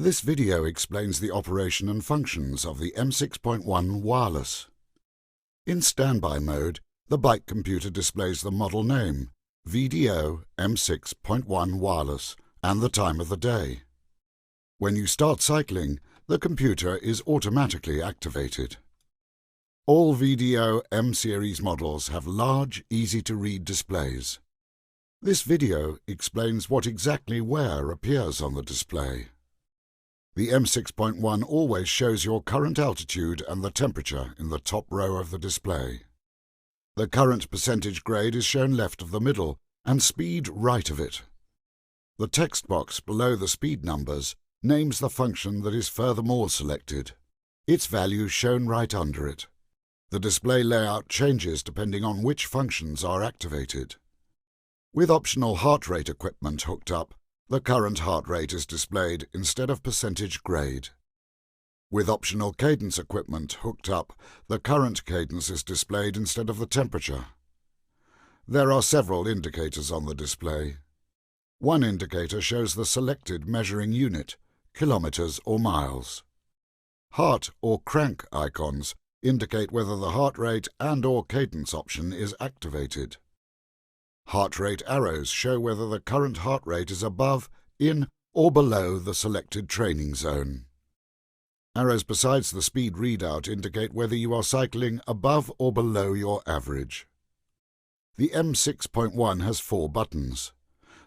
This video explains the operation and functions of the M6.1 wireless. In standby mode, the bike computer displays the model name, VDO M6.1 wireless, and the time of the day. When you start cycling, the computer is automatically activated. All VDO M series models have large, easy-to-read displays. This video explains what exactly where appears on the display. The M6.1 always shows your current altitude and the temperature in the top row of the display. The current percentage grade is shown left of the middle and speed right of it. The text box below the speed numbers names the function that is furthermore selected. Its value shown right under it. The display layout changes depending on which functions are activated. With optional heart rate equipment hooked up, the current heart rate is displayed instead of percentage grade. With optional cadence equipment hooked up, the current cadence is displayed instead of the temperature. There are several indicators on the display. One indicator shows the selected measuring unit, kilometers or miles. Heart or crank icons indicate whether the heart rate and/or cadence option is activated. Heart rate arrows show whether the current heart rate is above, in, or below the selected training zone. Arrows besides the speed readout indicate whether you are cycling above or below your average. The M6.1 has 4 buttons: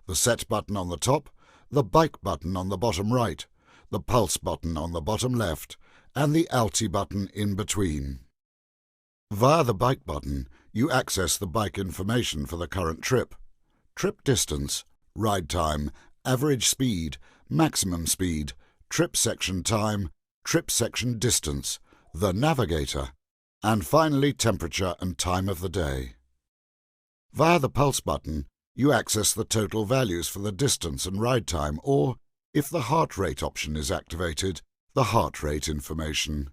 the set button on the top, the bike button on the bottom right, the pulse button on the bottom left, and the alti button in between. Via the bike button, you access the bike information for the current trip, trip distance, ride time, average speed, maximum speed, trip section time, trip section distance, the navigator, and finally temperature and time of the day. Via the pulse button, you access the total values for the distance and ride time, or, if the heart rate option is activated, the heart rate information.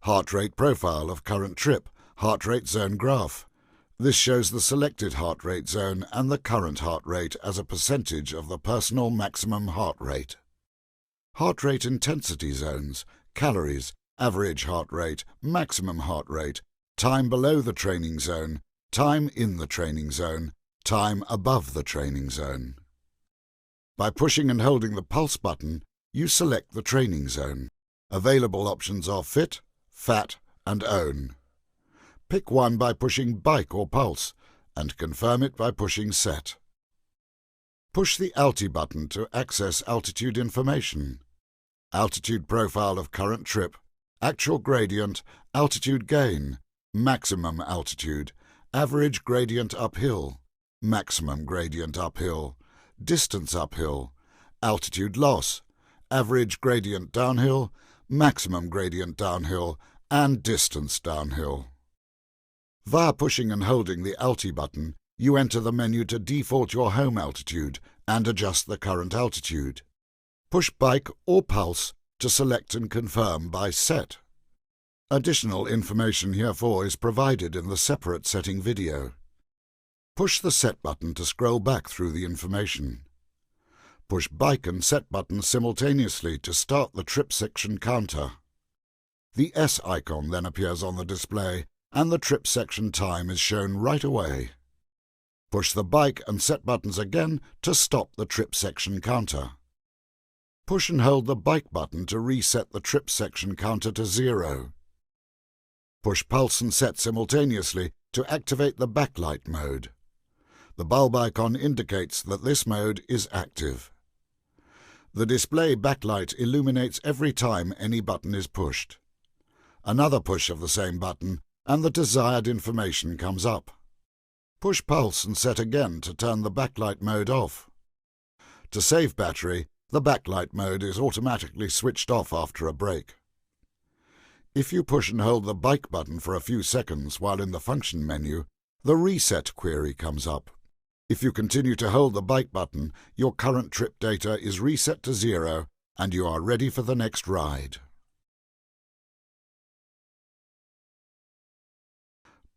Heart rate profile of current trip, heart rate zone graph. This shows the selected heart rate zone and the current heart rate as a percentage of the personal maximum heart rate. Heart rate intensity zones, calories, average heart rate, maximum heart rate, time below the training zone, time in the training zone, time above the training zone. By pushing and holding the pulse button, you select the training zone. Available options are fit, fat, and own. Pick one by pushing bike or pulse, and confirm it by pushing set. Push the alti button to access altitude information. Altitude profile of current trip, actual gradient, altitude gain, maximum altitude, average gradient uphill, maximum gradient uphill, distance uphill, altitude loss, average gradient downhill, maximum gradient downhill, and distance downhill. Via pushing and holding the alti button, you enter the menu to default your home altitude and adjust the current altitude. Push bike or pulse to select and confirm by set. Additional information herefore is provided in the separate setting video. Push the set button to scroll back through the information. Push bike and set buttons simultaneously to start the trip section counter. The S icon then appears on the display, and the trip section time is shown right away. Push the bike and set buttons again to stop the trip section counter. Push and hold the bike button to reset the trip section counter to 0. Push pulse and set simultaneously to activate the backlight mode. The bulb icon indicates that this mode is active. The display backlight illuminates every time any button is pushed. Another push of the same button and the desired information comes up. Push pulse and set again to turn the backlight mode off. To save battery, the backlight mode is automatically switched off after a break. If you push and hold the bike button for a few seconds while in the function menu, the reset query comes up. If you continue to hold the bike button, your current trip data is reset to 0 and you are ready for the next ride.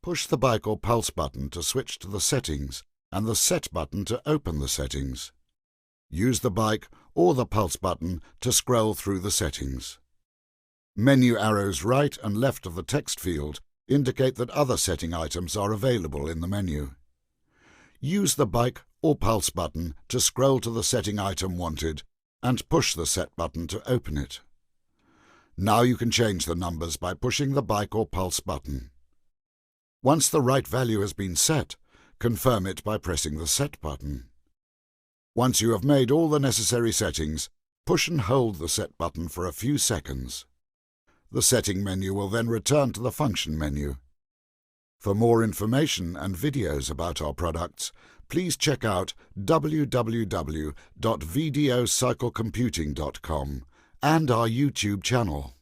Push the bike or pulse button to switch to the settings and the set button to open the settings. Use the bike or the pulse button to scroll through the settings. Menu arrows right and left of the text field indicate that other setting items are available in the menu. Use the bike or pulse button to scroll to the setting item wanted and push the set button to open it. Now you can change the numbers by pushing the bike or pulse button. Once the right value has been set, confirm it by pressing the Set button. Once you have made all the necessary settings, push and hold the Set button for a few seconds. The setting menu will then return to the function menu. For more information and videos about our products, please check out www.vdocyclecomputing.com and our YouTube channel.